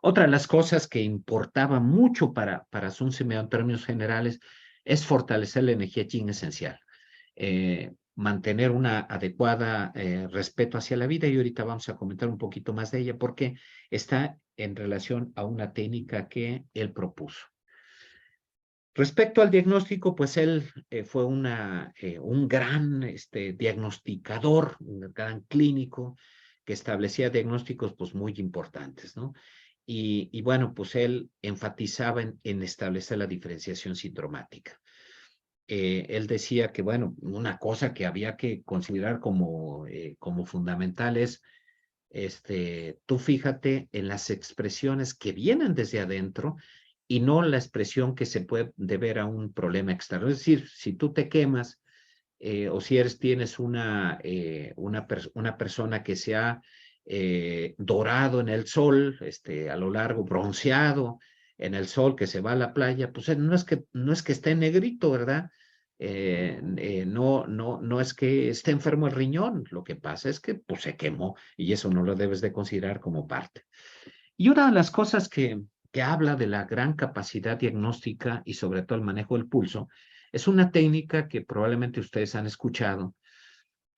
Otra de las cosas que importaba mucho para Sun Simiao Miao en términos generales es fortalecer la energía yin esencial. Mantener una adecuada respeto hacia la vida, y ahorita vamos a comentar un poquito más de ella porque está en relación a una técnica que él propuso. Respecto al diagnóstico, pues él fue un gran diagnosticador, un gran clínico que establecía diagnósticos pues muy importantes, ¿no? Y bueno, pues él enfatizaba en establecer la diferenciación sindromática. Él decía que, bueno, una cosa que había que considerar como fundamental es, tú fíjate en las expresiones que vienen desde adentro y no la expresión que se puede deber a un problema externo. Es decir, si tú te quemas o si tienes una persona que se ha dorado en el sol, a lo largo, bronceado en el sol, que se va a la playa, pues no es que esté negrito, ¿verdad? No es que esté enfermo el riñón, lo que pasa es que pues, se quemó y eso no lo debes de considerar como parte. Y una de las cosas que habla de la gran capacidad diagnóstica y sobre todo el manejo del pulso, es una técnica que probablemente ustedes han escuchado,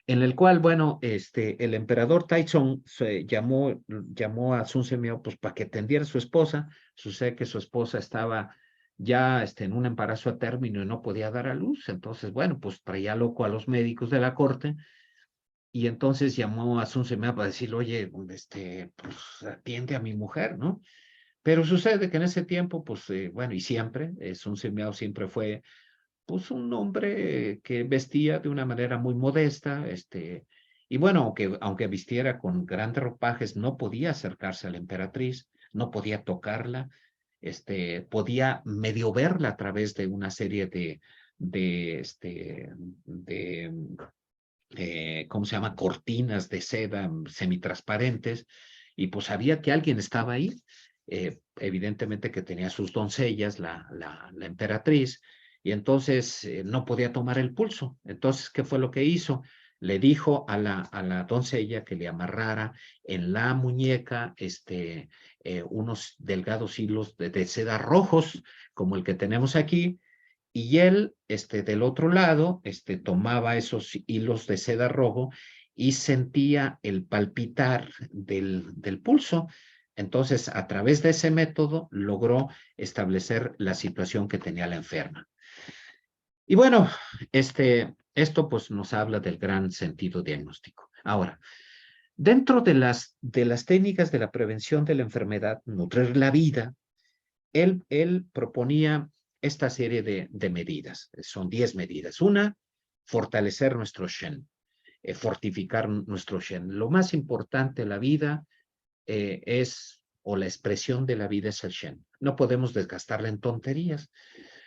en el cual, bueno, el emperador Taizong llamó a Sun Simiao pues, para que atendiera a su esposa. Sucede que su esposa estaba ya en un embarazo a término y no podía dar a luz. Entonces, bueno, pues traía loco a los médicos de la corte y entonces llamó a Sun Simiao para decirle, oye, pues atiende a mi mujer, ¿no? Pero sucede que en ese tiempo, pues, bueno, y siempre, Sun Simiao siempre fue pues un hombre que vestía de una manera muy modesta, y bueno, aunque vistiera con grandes ropajes, no podía acercarse a la emperatriz, no podía tocarla, podía medio verla a través de una serie ¿cómo se llama? Cortinas de seda semitransparentes, y pues sabía que alguien estaba ahí, evidentemente que tenía sus doncellas, la emperatriz, y entonces no podía tomar el pulso. Entonces, ¿qué fue lo que hizo? Le dijo a la doncella que le amarrara en la muñeca unos delgados hilos de seda rojos, como el que tenemos aquí, y él, del otro lado, tomaba esos hilos de seda rojo y sentía el palpitar del pulso. Entonces, a través de ese método, logró establecer la situación que tenía la enferma. Y bueno, esto pues nos habla del gran sentido diagnóstico. Ahora, dentro de las técnicas de la prevención de la enfermedad, nutrir la vida, él proponía esta serie de medidas. Son 10 medidas. Una, fortalecer nuestro Shen, fortificar nuestro Shen. Lo más importante en la vida o la expresión de la vida es el Shen. No podemos desgastarla en tonterías.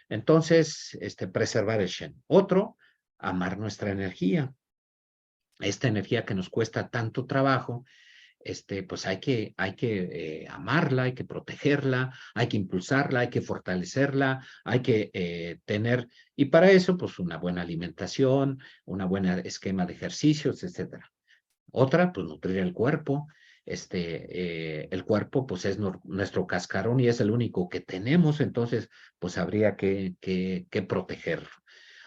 Entonces, preservar el Shen. Otro, amar nuestra energía. Esta energía que nos cuesta tanto trabajo, pues hay que amarla, hay que protegerla, hay que impulsarla, hay que fortalecerla, hay que tener, y para eso, pues una buena alimentación, una buena esquema de ejercicios, etcétera. Otra, pues nutrir el cuerpo, el cuerpo pues es nuestro cascarón y es el único que tenemos, entonces pues habría que protegerlo.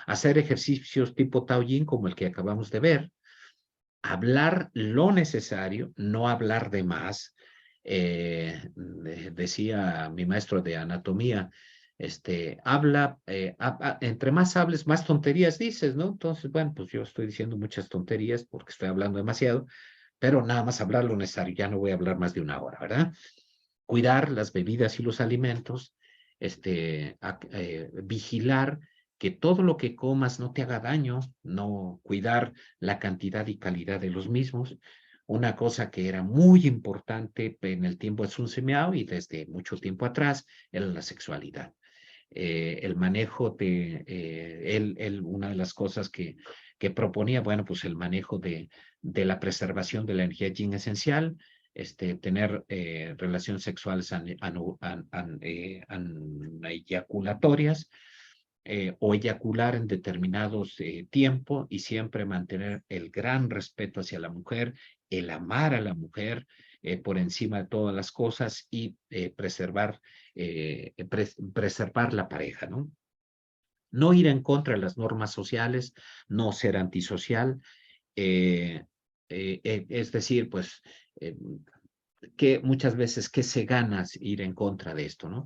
Hacer ejercicios tipo Taoyin como el que acabamos de ver, hablar lo necesario, no hablar de más. Decía mi maestro de anatomía, entre más hables, más tonterías dices, ¿no? Entonces, bueno, pues yo estoy diciendo muchas tonterías porque estoy hablando demasiado, pero nada más hablar lo necesario, ya no voy a hablar más de una hora, ¿verdad? Cuidar las bebidas y los alimentos, vigilar que todo lo que comas no te haga daño, no cuidar la cantidad y calidad de los mismos. Una cosa que era muy importante en el tiempo de Sun Tzu Miao y desde mucho tiempo atrás era la sexualidad. El manejo de, una de las cosas que proponía, bueno, pues el manejo de la preservación de la energía yin esencial, tener relaciones sexuales eyaculatorias, o eyacular en determinados tiempos y siempre mantener el gran respeto hacia la mujer, el amar a la mujer por encima de todas las cosas y preservar la pareja, ¿no? No ir en contra de las normas sociales, no ser antisocial, es decir, pues, que muchas veces, ¿qué se gana ir en contra de esto, no?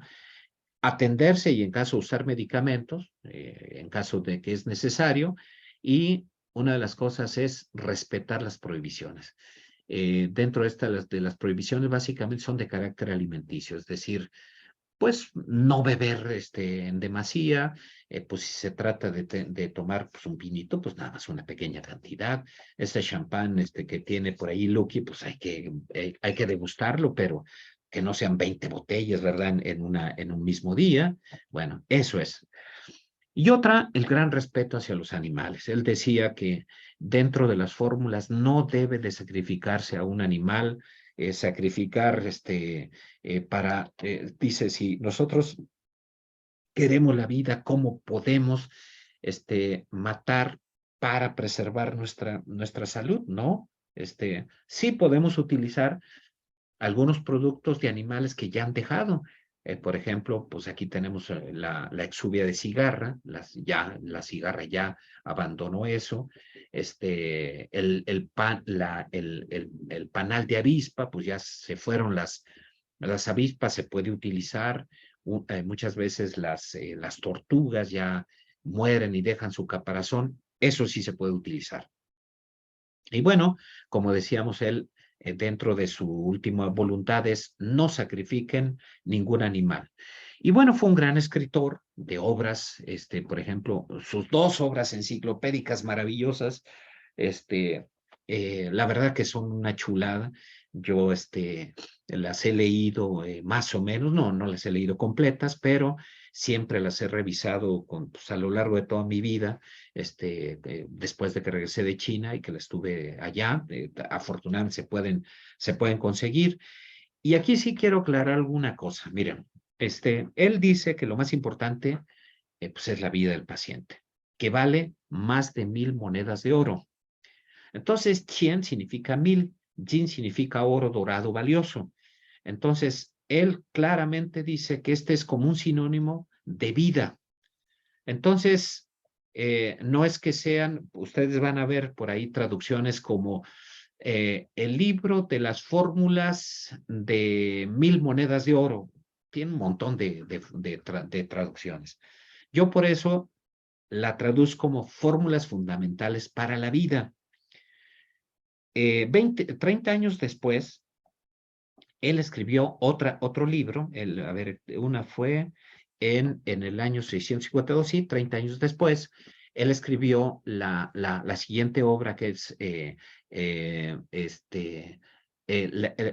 Atenderse y en caso de usar medicamentos, en caso de que es necesario, y una de las cosas es respetar las prohibiciones. Dentro de las prohibiciones básicamente son de carácter alimenticio, es decir, pues no beber en demasía, pues si se trata de tomar pues, un vinito, pues nada más una pequeña cantidad. Este champán que tiene por ahí Lucky, pues hay que degustarlo, pero que no sean 20 botellas, ¿verdad? En un mismo día. Bueno, eso es. Y otra, el gran respeto hacia los animales. Él decía que dentro de las fórmulas no debe de sacrificarse a un animal, sacrificar dice, si nosotros queremos la vida, ¿cómo podemos matar para preservar nuestra salud? ¿No? Sí podemos utilizar algunos productos de animales que ya han dejado. Por ejemplo, pues aquí tenemos la exuvia de cigarra, la cigarra ya abandonó eso. El panal de avispa, pues ya se fueron las avispas, se puede utilizar. Muchas veces las tortugas ya mueren y dejan su caparazón. Eso sí se puede utilizar. Y bueno, como decíamos, él dentro de su última voluntad es no sacrifiquen ningún animal. Y bueno, fue un gran escritor de obras, por ejemplo, sus 2 obras enciclopédicas maravillosas, la verdad que son una chulada. Yo las he leído más o menos, no las he leído completas, pero siempre las he revisado pues, a lo largo de toda mi vida, después de que regresé de China y que la estuve allá. Afortunadamente se pueden conseguir. Y aquí sí quiero aclarar alguna cosa. Miren, él dice que lo más importante pues es la vida del paciente, que vale más de 1000 monedas de oro. Entonces, Qian significa 1000, Jin significa oro dorado valioso. Entonces, él claramente dice que este es como un sinónimo de vida. Entonces, no es que sean, ustedes van a ver por ahí traducciones como el libro de las fórmulas de 1000 monedas de oro. Tiene un montón de traducciones. Yo por eso la traduzco como fórmulas fundamentales para la vida. 30 años después, él escribió otro libro. Una fue en el año 652, y 30 años después, él escribió la siguiente obra, que es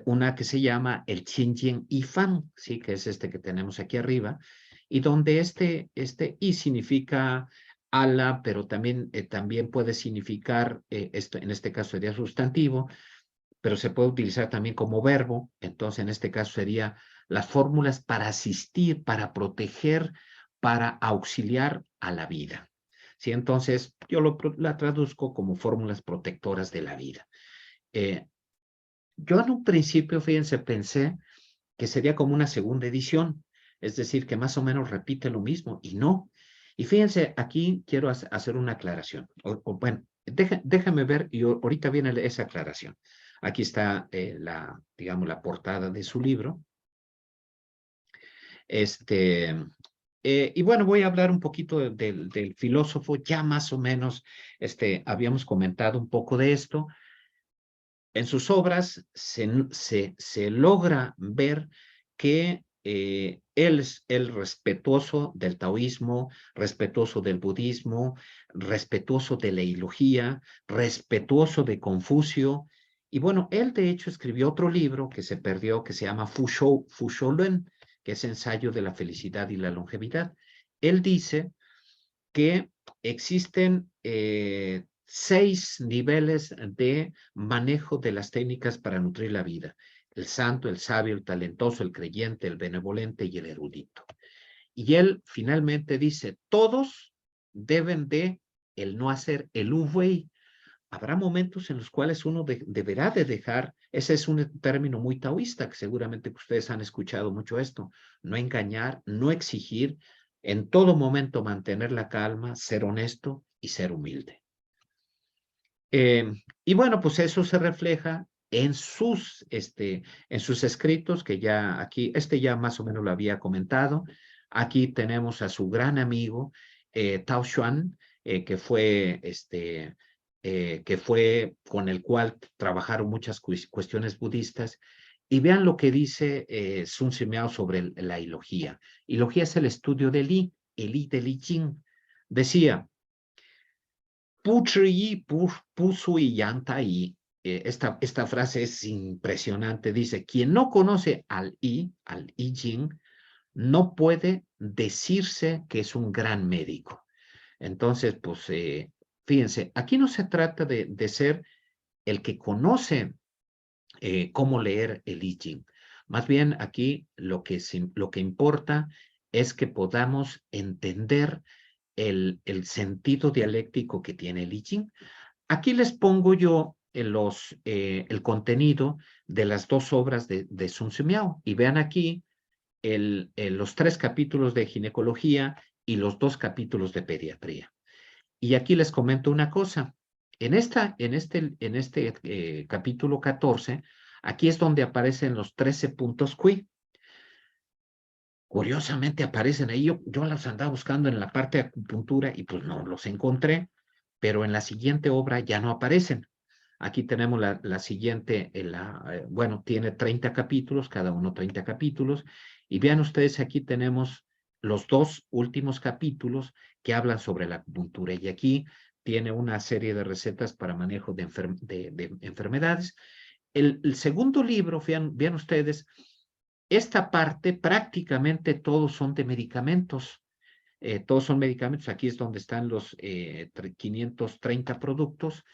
una que se llama el Qianjian Yifan, ¿sí? Que es que tenemos aquí arriba, y donde y significa ala, pero también puede significar, en este caso sería sustantivo, pero se puede utilizar también como verbo. Entonces, en este caso sería las fórmulas para asistir, para proteger, para auxiliar a la vida. ¿Sí? Entonces, yo la traduzco como fórmulas protectoras de la vida. Yo en un principio, fíjense, pensé que sería como una segunda edición, es decir, que más o menos repite lo mismo, y no. Y fíjense, aquí quiero hacer una aclaración. Bueno, déjame ver, y ahorita viene esa aclaración. Aquí está digamos, la portada de su libro. Y bueno, voy a hablar un poquito del filósofo, ya más o menos habíamos comentado un poco de esto. En sus obras se logra ver que él es el respetuoso del taoísmo, respetuoso del budismo, respetuoso de la ilogía, respetuoso de Confucio. Y bueno, él de hecho escribió otro libro que se perdió, que se llama Fushou Luen, que es Ensayo de la Felicidad y la Longevidad. Él dice que existen 6 niveles de manejo de las técnicas para nutrir la vida: el santo, el sabio, el talentoso, el creyente, el benevolente y el erudito. Y él finalmente dice, todos deben de el no hacer el Wu-Wei. Habrá momentos en los cuales uno deberá de dejar, ese es un término muy taoísta, que seguramente ustedes han escuchado mucho esto: no engañar, no exigir, en todo momento mantener la calma, ser honesto y ser humilde. Y bueno, pues eso se refleja en sus escritos, que ya aquí, ya más o menos lo había comentado. Aquí tenemos a su gran amigo, Tao Xuan, que fue con el cual trabajaron muchas cuestiones budistas. Y vean lo que dice Sun Tzu Miao sobre la ilogía. Ilogía es el estudio del I, el I del I Ching. Decía, esta frase es impresionante. Dice, quien no conoce al I Ching, no puede decirse que es un gran médico. Entonces, pues, fíjense, aquí no se trata de ser el que conoce cómo leer el I Ching. Más bien, aquí lo que importa es que podamos entender el sentido dialéctico que tiene el I Ching. Aquí les pongo yo el contenido de las 2 obras de Sun Tzu Miao. Y vean aquí los 3 capítulos de ginecología y los 2 capítulos de pediatría. Y aquí les comento una cosa. En este capítulo 14, aquí es donde aparecen los 13 puntos Cui. Curiosamente aparecen ahí, yo los andaba buscando en la parte de acupuntura y pues no los encontré, pero en la siguiente obra ya no aparecen. Aquí tenemos la siguiente, bueno, tiene 30 capítulos, cada uno 30 capítulos, y vean ustedes, aquí tenemos los 2 últimos capítulos que hablan sobre la acupuntura, y aquí tiene una serie de recetas para manejo de enfermedades. El segundo libro, vean ustedes, esta parte prácticamente todos son de medicamentos. Todos son medicamentos. Aquí es donde están los 530 productos.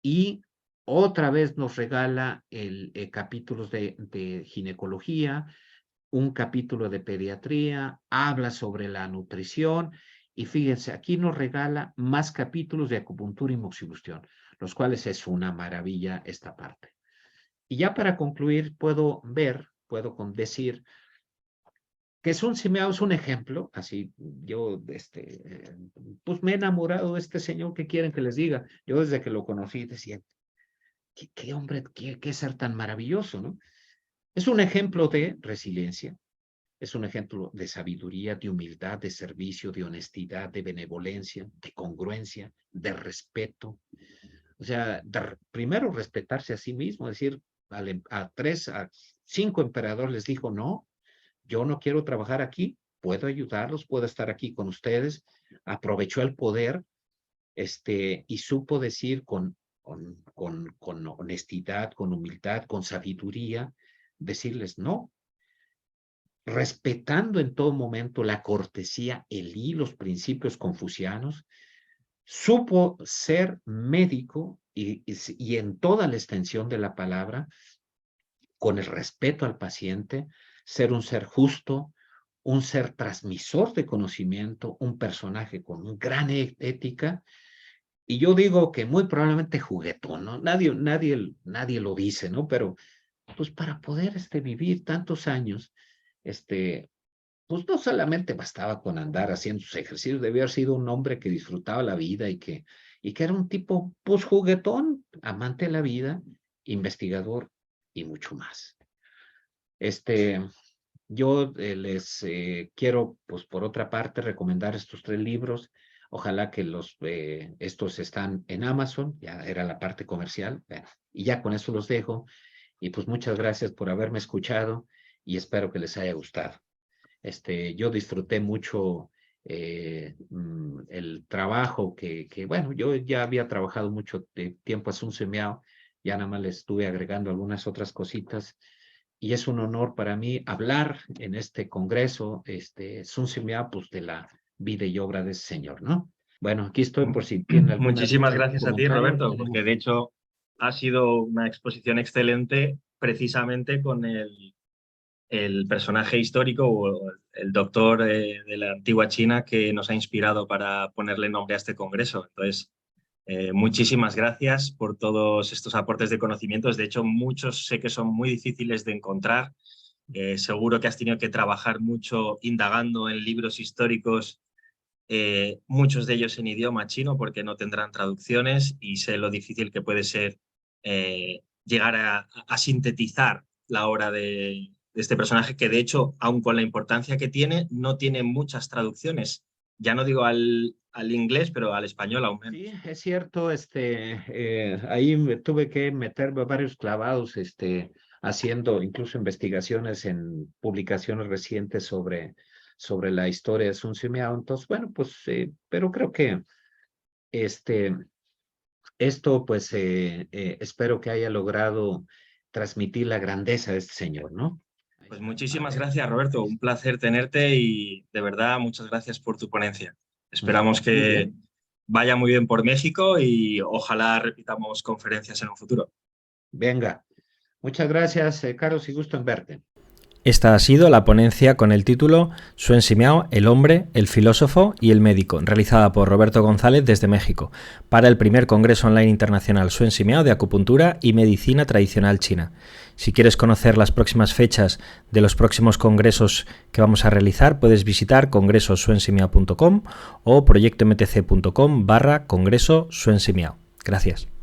Y otra vez nos regala capítulos de ginecología, un capítulo de pediatría, habla sobre la nutrición. Y fíjense, aquí nos regala más capítulos de acupuntura y moxibustión, los cuales es una maravilla esta parte. Y ya para concluir, puedo decir que Sun Tzu Miao es un ejemplo. Así, yo, pues me he enamorado de este señor. ¿Qué quieren que les diga? Yo desde que lo conocí decía, qué hombre, qué ser tan maravilloso, ¿no? Es un ejemplo de resiliencia, es un ejemplo de sabiduría, de humildad, de servicio, de honestidad, de benevolencia, de congruencia, de respeto. O sea, primero respetarse a sí mismo, decir, a 5 emperadores les dijo, no, yo no quiero trabajar aquí, puedo ayudarlos, puedo estar aquí con ustedes. Aprovechó el poder, y supo decir con honestidad, con humildad, con sabiduría, decirles no, respetando en todo momento la cortesía, los principios confucianos. Supo ser médico y en toda la extensión de la palabra, con el respeto al paciente, ser un ser justo, un ser transmisor de conocimiento, un personaje con una gran ética. Y yo digo que muy probablemente juguetón, ¿no? Nadie lo dice, ¿no? Pero pues para poder vivir tantos años, pues no solamente bastaba con andar haciendo sus ejercicios, debió haber sido un hombre que disfrutaba la vida y que era un tipo, pues juguetón, amante de la vida, investigador y mucho más. Yo les quiero, pues por otra parte, recomendar estos 3 libros. Ojalá que estos están en Amazon, ya era la parte comercial, bueno, y ya con eso los dejo. Y pues muchas gracias por haberme escuchado y espero que les haya gustado. Yo disfruté mucho el trabajo bueno, yo ya había trabajado mucho tiempo a Sun Se Miao, ya nada más le estuve agregando algunas otras cositas y es un honor para mí hablar en este congreso, Sun Se Miao, pues de la vida y obra de ese señor, ¿no? Bueno, aquí estoy por si tienen alguna Muchísimas duda, gracias a ti, comentario. Roberto, porque de hecho ha sido una exposición excelente precisamente con el personaje histórico o el doctor de la antigua China que nos ha inspirado para ponerle nombre a este congreso. Entonces, muchísimas gracias por todos estos aportes de conocimientos. De hecho, muchos sé que son muy difíciles de encontrar. Seguro que has tenido que trabajar mucho indagando en libros históricos, muchos de ellos en idioma chino porque no tendrán traducciones y sé lo difícil que puede ser llegar a sintetizar la obra de este personaje que de hecho, aun con la importancia que tiene, no tiene muchas traducciones. Ya no digo al inglés, pero al español aún menos. Sí, es cierto, ahí me tuve que meterme varios clavados, haciendo incluso investigaciones en publicaciones recientes sobre la historia de Sun Ce Miao. Entonces, bueno, pues, pero creo que esto, pues, espero que haya logrado transmitir la grandeza de este señor, ¿no? Pues muchísimas gracias, Roberto. Un placer tenerte y de verdad muchas gracias por tu ponencia. Esperamos Muy que bien. vaya muy bien por México y ojalá repitamos conferencias en un futuro. Venga. Muchas gracias, Carlos, y gusto en verte. Esta ha sido la ponencia con el título Sun Se Miao, el hombre, el filósofo y el médico, realizada por Roberto González desde México, para el primer Congreso Online Internacional Sun Se Miao de Acupuntura y Medicina Tradicional China. Si quieres conocer las próximas fechas de los próximos congresos que vamos a realizar, puedes visitar congresosuensemiao.com o proyectomtc.com/congreso Sun Se Miao. Gracias.